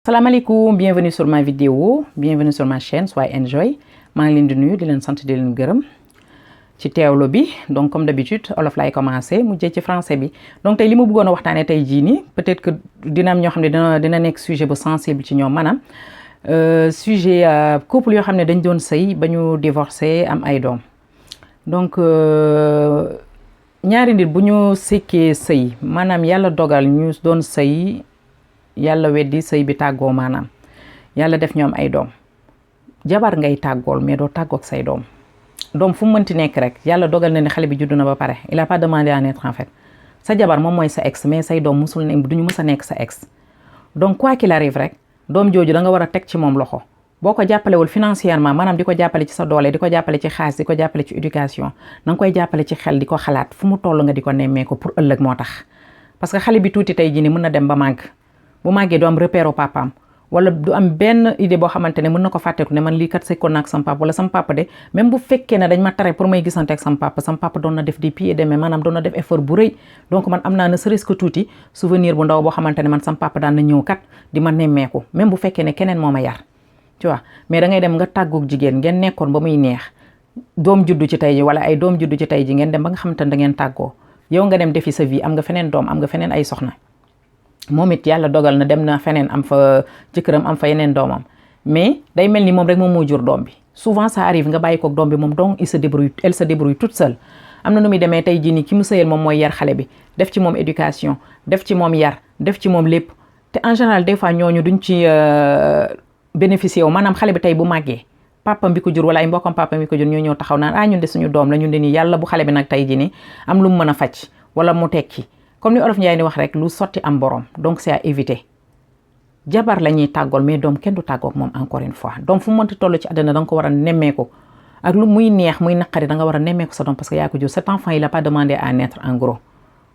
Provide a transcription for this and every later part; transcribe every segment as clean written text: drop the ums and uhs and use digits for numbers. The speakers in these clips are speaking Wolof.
Salam alaikum, bienvenue sur ma vidéo, bienvenue sur ma chaîne, soyez enjoy. maa ngi leen di nuyu di leen sant di leen gërëm ci teewlo bi. Donc comme d'habitude olof laay commencé mujjee ci français bi. Donc tey li ma bëggoon a waxtaanee tey jii nii peut-être que dina am ñoo xam ne dina nekk sujet bu sensible ci ñoom maanaam sujet couple yoo xam ne dañ doon sëy ba ñu divorcé am ay doom. Donc ñaari nit bu ñu sekkee sëy maanaam yàlla dogal ñu doon sëy yàlla weddi sëy bi tàggoo maanaam yàlla def ñoom ay doom jabar ngay tàggool mais doo tàggoog say doom fu mu mënti nekk rek yàlla dogal na ne xale bi juddu na ba pare il a pas demandé à naître en fait sa jabar moom mooy sa ex mais say doom musul ne duñu mës a nekk sa ex. Donc quoi qu'il arrive rek doom jooju da nga war a teg ci moom loxo boo ko jàppalewul financièrement maanaam di ko jàppale ci sa doole di ko jàppale ci xaalis di ko jàppale ci éducation na nga koy jàppale ci xel di ko xalaat fu mu toll nga di ko nemmee ko pour ëllëg moo tax. Parce que xale bi tuuti tey jii ni mën na dem ba màgg bu màggee du am repère au papaam wala du am benn idée boo xamante ne mën na ko fàtteeku ne man lii kat sekkoon naa ak sama papa wala sama papa de même bu fekkee ne dañ ma tere pour may gisante ak sama papa doon na def des pieds et des mains maanaam doon na def effort bu rëy. Donc man am naa ne serait-ce que tuuti souvenir bu ndaw boo xamante ne man sama papa daan na ñëw kat di ma nemmeeku même bu fekkee ne keneen moo ma yar tu vois. Mais da ngay dem nga tàggoog jigéen ngeen nekkoon ba muy neex doom juddu ci tey ji wala ay doom juddu ci tey ji ngeen dem ba nga xamante ne da ngeen tàggoo yow nga dem defi sa vie am nga feneen doom am nga feneen ay soxna. moom it yàlla dogal na dem na feneen am fa jëkkëram am fa yeneen doomam mais day mel ni moom rek moom moo jur doom bi souvent ça arrive nga bàyyi koog doom bi moom donc elle se débrouille toute seule. Am na nu muy demee tey jii nii ki mu sëyal moom mooy yar xale bi def ci moom éducation def ci moom yar def ci moom lépp te en général des fois ñooñu duñ ci bénéficier wu maanaam xale bi tey bu màggee papam bi ko jur wala ay mbokkam papam bi ko jur ñoo ñëw taxaw naan ñun de suñu doom la ñun de nii yàlla bu xale bi nag tey jii nii am lu mu mën a faj wala mu tekki. Comme ni olof Njaay ni wax rek lu sotti am borom donc c'est à éviter jabar la ñuy tàggool mais doom kenn du tàggoog moom encore une fois doom fu mu mënti toll ci àddina da nga ko war a nemmeeku ak lu muy neex muy naqari da nga war a nemmeeku sa doom parce que yaa ko jur cet enfant il a pas demandé à naître en gros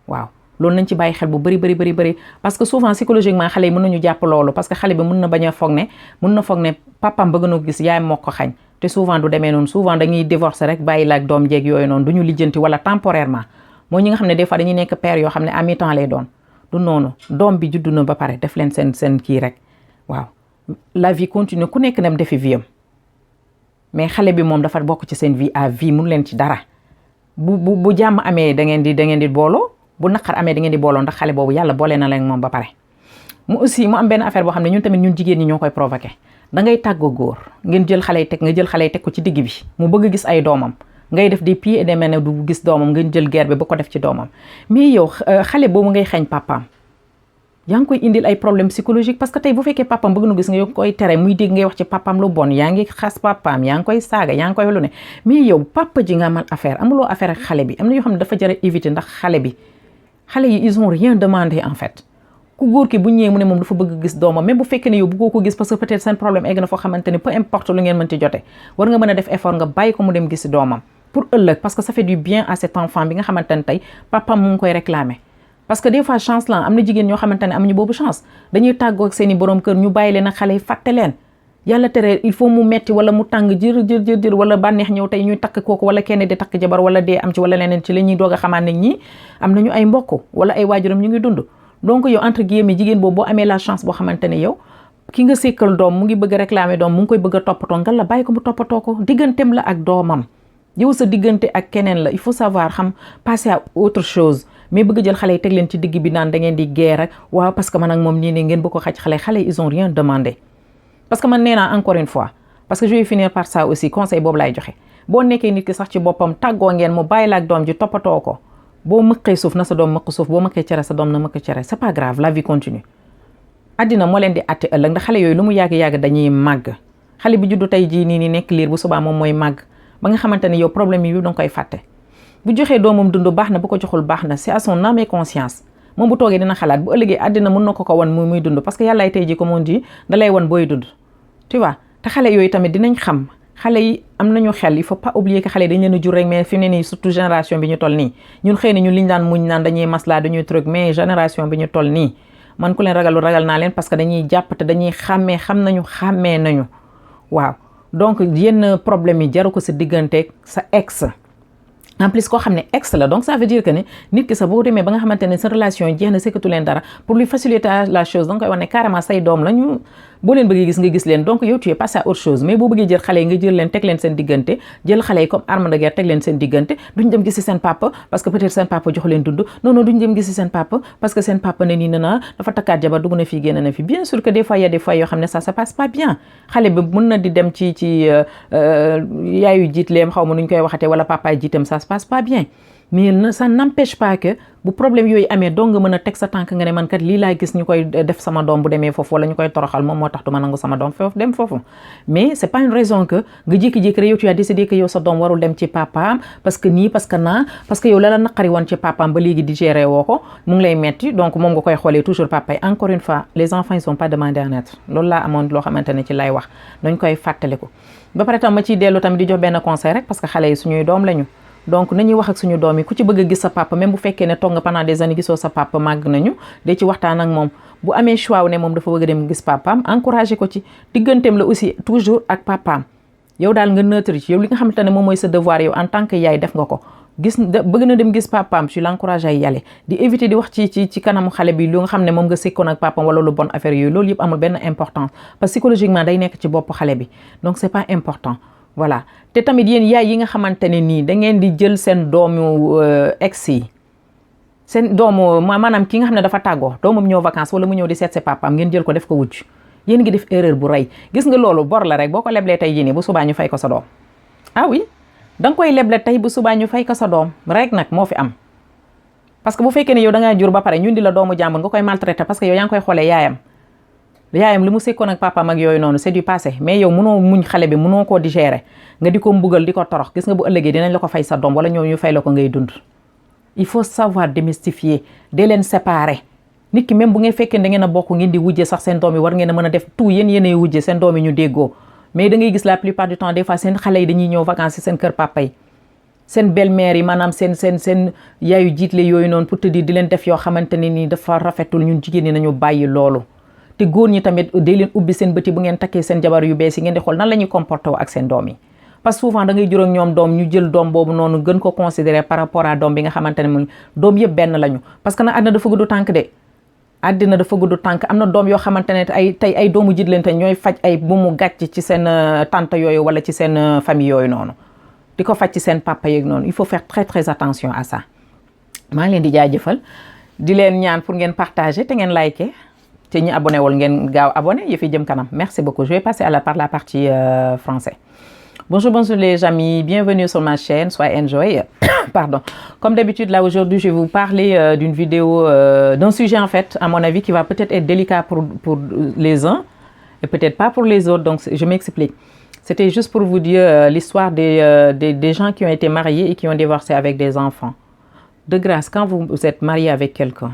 waaw. Loolu nañ ci bàyyi xel bu bëri parce que souvent psychologiquement xale yi mën nañu jàpp loolu parce que xale bi mën na bañ a foog ne papam bëgg na ko gis yaayam moo ko xañ te souvent du demee noonu souvent dañuy divorcer rek bàyyi la ak doom jeeg yooyu noonu du ñu lijjanti wala temporairement. mooy ñi nga xam ne des fois dañuy nekk père yoo xam ne à mi-temps lay doon du noonu doom bi juddu na ba pare def leen seen kii rek waaw la vie continue ku nekk dem defi vie am mais xale bi moom dafa bokk ci seen vie à vie mun leen ci dara bu jàmm amee da ngeen di booloo bu naqar amee da ngeen di booloo ndax xale boobu yàlla boole na leen moom ba pare. mu aussi mu am benn affaire boo xam ne ñun tamit ñun jigéen ñi ñoo koy provoqué da ngay tàggoo góor ngeen jël xale yi teg ko ci digg bi mu bëgg gis ay doomam. ngay def des pieds et des mains du gis doomam nga jël guerre bi ba ko def ci doomam mais yow xale boobu ngay xañ papaam yaa ngi koy indil ay problème psychologique parce que tey bu fekkee papaam bëgg na gis nga koy tere muy dégg ngay wax ci papaam lu bon yaa ngi xas papaam yaa ngi koy saaga yaa ngi koy lu ne mais yow papa ji nga amal affaire amuloo affaire ak xale bi am na yoo xam ne dafa jar a éviter ndax xale yi ils ont rien demandé en fait. ku góor ki bu ñëwee mu ne moom dafa bëgg gis doomam même bu fekkee ne yow bëggoo ko gis parce que peut-être seen problème egg na foo xamante ne peu importe lu ngeen mën ci jote war nga mën a def effort nga bàyyi ko mu dem gis doomam pour ëllëg parce que ça fait du bien à cet enfant bi nga xamante ne tey papam mu ngi koy réclamer. Parce que des fois chance la am na jigéen ñoo xamante ne amuñu boobu chance dañuy tàggoo ak seen i borom kër ñu bàyyi leen ak xale yi fàtte leen yàlla tere il faut mu metti wala mu tàng jër wala bànneex ñëw tey ñuy takk kooku wala kenn di takk jabar wala dee am ci wala leneen ci la ñuy doog a xamaan ne ñii am nañu ay mbokk wala ay waajuram ñu ngi dund. Donc yow entre guillemets jigéen boobu boo amee la chance boo xamante ne yow ki nga sékkal doom mu ngi bëgg a réclamer doom mu ngi koy bëgg a toppatoo nga la bàyyi ko mu toppatoo ko digganteem la ak doomam yow sa diggante ak keneen la il faut savoir xam passer à autre chose mais bëgg jël xale yi teg leen ci digg bi naan da ngeen di guerre rek waaw parce que man ak moom nii ne ngeen bëgg ko xaj xale ils ont rien demandé. Parce que man nee naa encore une fois parce que je vais finir par ça aussi conseil boobu laay joxe boo nekkee nit ki sax ci boppam tàggoo ngeen mu bàyyi la ak doom ji toppatoo ko boo mëqee suuf na sa doom mëq suuf boo mëqee cere sa doom na mëq cere c'est pas grave la vie continue. Addina moo leen di àtte ëllëg ndax xale yooyu lu mu yàgg-yàgg dañuy màgg xale bi juddu tey jii nii nekk liir bu subaa moom mooy màgg ba nga xamante ne yow problème yi danga koy fàtte bu joxee doomam dund baax na bu ko joxul baax na c'est à son âme et conscience moom bu toogee dina xalaat bu ëllëgee àddina mën na ko wan muy dund parce que yàllaay tey jii comme on dit da lay wan booy dund tu vois. Te xale yooyu tamit dinañ xam xale yi am nañu xel il faut pas oublier que xale yi dañ leen a jur rek mais fi mu ne nii surtout génération bi ñu toll nii ñun xëy na ñun liñ daan muñ naan dañuy maslaa dañuy truc mais génération bi ñu toll nii man ku leen ragal naa leen parce que dañuy jàpp te dañuy xàmmee xàmmee nañu waaw. Donc yenn problème yi jaru ko sa digganteeg sa ex en plus koo xam ne ex la donc ça veut dire que ne nit ki sax boo demee ba nga xamante ne sa relation jeex na sekkatu leen dara pour lui faciliter la chose danga koy wax ne carrément say doom la ñu boo leen bëggee gis nga gis leen donc yow tu es passé à autre chose mais boo bëggee jël xale yi nga jël leen teg leen seen diggante jël xale yi comme arme de guerre teg leen seen diggante duñ dem gisi seen papa parce que peut-être seen papa jox leen dund non non duñ dem gisi seen papa parce que seen papa ne nii na dafa takkaat jabar dugg na fii génn na fi bien sûr que des fois il y a des fois yoo xam ne ça se passe pas bien xale bi mën na di dem ci yaayu jiitleem xaw ma nuñ koy waxatee wala papa jiitam ça se passe pas bien mais ça n'empêche pas que bu problème yooyu amee dong nga mën a teg sa tànk nga ne man kat lii laa gis ñu koy def sama doom bu demee foofu wala ñu koy toroxal moom moo tax du ma nangu sama doom foofu dem foofu mais c'est pas une raison que nga jékki-jékki rek yow tu as décidé que yow sa doom warul dem ci papaam parce que nii parce que naa parce que yow la naqari woon ci papaam ba léegi digéré woo ko mu ngi lay metti donc moom nga koy xoolee toujours papa yi encore une fois les enfants ils sont pas demandés à naître loolu laa amoon loo xamante ne ci lay wax dañ koy fàttaliku ba pare tam ma ciy dellu tamit di jox benn conseil rek parce que xale yi suñuy doom lañu donc nañuy wax ak suñu doom yi ku ci bëgg a gis sa papa même bu fekkee ne toog nga pendant des années gisoo sa papa màgg nañu de ci waxtaan ak moom bu amee choix wu ne moom dafa bëgg a dem gis papaam encouragé ko ci digganteem la aussi toujours ak papaam yow daal nga neutre ci yow li nga xamante ne moom mooy sa devoir yow en tant que yaay def nga ko gis bëgg na dem gis papaam tu l'encouragé ay yàlle di éviter di wax ci kanamu xale bi lu nga xam ne moom nga sekkoon ak papaam wala lu bon affaire yooyu loolu yëpp amul benn importance parce que psychologiquement day nekk ci bopp xale bi donc c'est pas important voilà te tamit yéen yaay yi nga xamante ne nii da ngeen di jël seen doomu ex yi seen doomu maanaam ki nga xam ne dafa tàggoo doomam ñëw vacances wala mu ñëw di seet si papaam ngeen jël ko def ko wujj yéen ngi def erreur bu rëy gis nga loolu bor la rek boo ko leblee tey jii nii bu subaa ñu fay ko sa doom ah oui da nga koy leble tey bu subaa ñu fay ko sa doom rek nag moo fi am parce que bu fekkee ne yow da ngaa jur ba pare ñun di la doomu jàmbur nga koy maltraité parce que yow yaa ngi koy xoolee yaayam li mu sekkoon ak papaam ak yooyu noonu c'est du passé mais yow mënoo muñ xale bi mënoo koo digérer nga di ko mbugal di ko torox gis nga bu ëllëgee dinañ la ko fay sa doom wala ñoo ñu fay la ko ngay dund il faut savoir démystifier de leen séparer nit ki même bu ngeen fekkee da ngeen a bokk ngeen di wujje sax seen doom yi war ngeen a mën a def tout yéenay wujje seen doom yi ñu déggoo mais da ngay gis la plupart du temps des fois seen xale yi dañuy ñëw vacances seen kër papa yi seen belle-mère yi maanaam seen yaayu jiitle yooyu noonu pour te dire di leen def yoo xamante ne nii dafa rafetul ñun jigéen ñi nañu bàyyi loolu te góor ñi tamit day leen ubbi seen bëti bu ngeen takkee seen jabar yu bees yi ngeen di xool nan la ñuy comporté woo ak seen doom yi parce que souvent da ngay jur ak ñoom doom ñu jël doom boobu noonu gën ko considérer par rapport à doom bi nga xamante ne mu doom yëpp benn lañu parce que nag àddina dafa gudd tànk de àddina dafa gudd tànk am na doom yoo xamante ne ay doomu jit leen te ñooy faj ay bu mu gàcc ci seen tante yooyu wala ci seen famille yooyu noonu di ko faj ci seen papa yeeg noonu il faut faire très très attention à ça maa ngi leen di jaajëfal di leen ñaan pour ngeen partager te ngeen liker te ñu abonné wul ngeen gaaw abonné yëf yi jëm kanam merci beaucoup je vais passer par la partie français. Bonjour les amis, bienvenue sur ma chaîne, soyez enjoy. Pardon. Comme d'habitude, là aujourd'hui, je vais vous parler d'une vidéo, d'un sujet en fait, à mon avis, qui va peut-être être délicat pour les uns et peut-être pas pour les autres. Donc, je m'explique. C'était juste pour vous dire l'histoire des gens qui ont été mariés et qui ont divorcé avec des enfants. De grâce, quand vous êtes marié avec quelqu'un,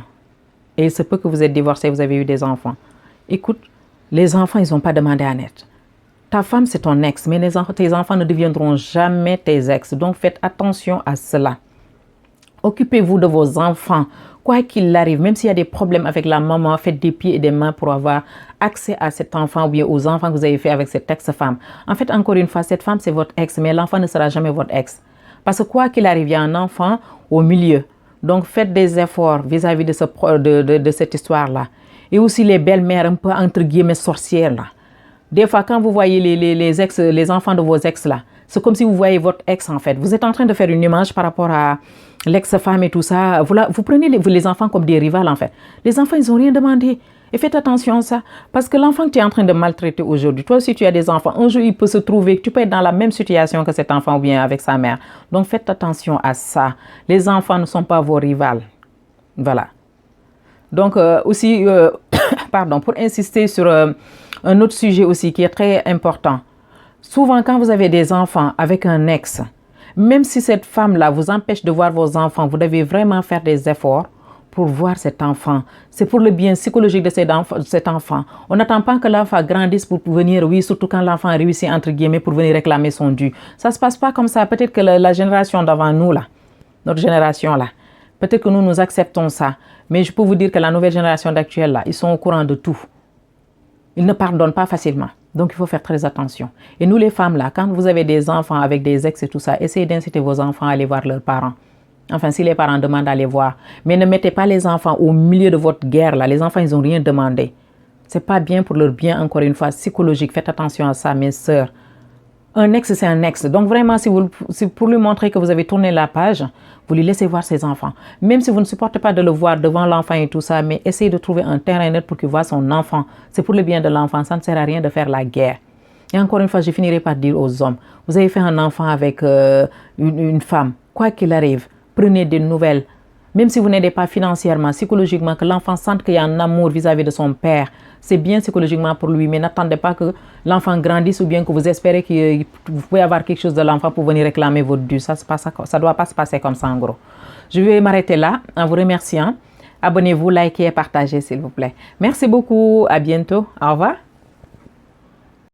et il se peut que vous êtes divorcé, vous avez eu des enfants. Écoute, les enfants, ils n'ont pas demandé à naître. Ta femme, c'est ton ex, mais tes enfants ne deviendront jamais tes ex. Donc, faites attention à cela. Occupez-vous de vos enfants. Quoi qu'il arrive, même s'il y a des problèmes avec la maman, faites des pieds et des mains pour avoir accès à cet enfant ou bien aux enfants que vous avez fait avec cette ex-femme. En fait, encore une fois, cette femme, c'est votre ex, mais l'enfant ne sera jamais votre ex. Parce que quoi qu'il arrive, il y a un enfant au milieu. Donc, faites des efforts vis-à-vis de cette histoire-là. Et aussi les belles-mères un peu, entre guillemets, sorcières, là. Des fois, quand vous voyez les enfants de vos ex là, c'est comme si vous voyez votre ex en fait. Vous êtes en train de faire une image par rapport à l'ex-femme et tout ça. Vous prenez les enfants comme des rivales en fait. Les enfants, ils n'ont rien demandé. Et faites attention à ça. Parce que l'enfant que tu es en train de maltraiter aujourd'hui, toi aussi tu as des enfants, un jour il peut se trouver que tu peux être dans la même situation que cet enfant ou bien avec sa mère. Donc faites attention à ça. Les enfants ne sont pas vos rivales. Voilà. Donc aussi, pardon, pour insister sur un autre sujet aussi qui est très important. Souvent, quand vous avez des enfants avec un ex, même si cette femme-là vous empêche de voir vos enfants, vous devez vraiment faire des efforts pour voir cet enfant. C'est pour le bien psychologique de cet enfant. On n'attend pas que l'enfant grandisse pour venir, oui, surtout quand l'enfant réussit, entre guillemets, pour venir réclamer son dû. Ça ne se passe pas comme ça. Peut-être que la génération d'avant nous, là, notre génération-là, peut-être que nous acceptons ça. Mais je peux vous dire que la nouvelle génération d'actuelle, là, ils sont au courant de tout. Ils ne pardonnent pas facilement. Donc, il faut faire très attention. Et nous, les femmes, là, quand vous avez des enfants avec des ex et tout ça, essayez d'inciter vos enfants à aller voir leurs parents. Enfin, si les parents demandent à les voir. Mais ne mettez pas les enfants au milieu de votre guerre, là. Les enfants, ils n'ont rien demandé. C'est pas bien pour leur bien, encore une fois, psychologique. Faites attention à ça, mes sœurs. Un ex, c'est un ex. Donc vraiment, si pour lui montrer que vous avez tourné la page, vous lui laissez voir ses enfants. Même si vous ne supportez pas de le voir devant l'enfant et tout ça, mais essayez de trouver un terrain net pour qu'il voit son enfant. C'est pour le bien de l'enfant. Ça ne sert à rien de faire la guerre. Et encore une fois, je finirai par dire aux hommes, vous avez fait un enfant avec une femme. Quoi qu'il arrive, prenez des nouvelles. Même si vous n'aidez pas financièrement, psychologiquement, que l'enfant sente qu'il y a un amour vis-à-vis de son père, c'est bien psychologiquement pour lui, mais n'attendez pas que l'enfant grandisse ou bien que vous espérez que vous pouvez avoir quelque chose de l'enfant pour venir réclamer votre dû. Ça ne doit pas se passer comme ça en gros. Je vais m'arrêter là en vous remerciant. Abonnez-vous, likez et partagez s'il vous plaît. Merci beaucoup. À bientôt. Au revoir.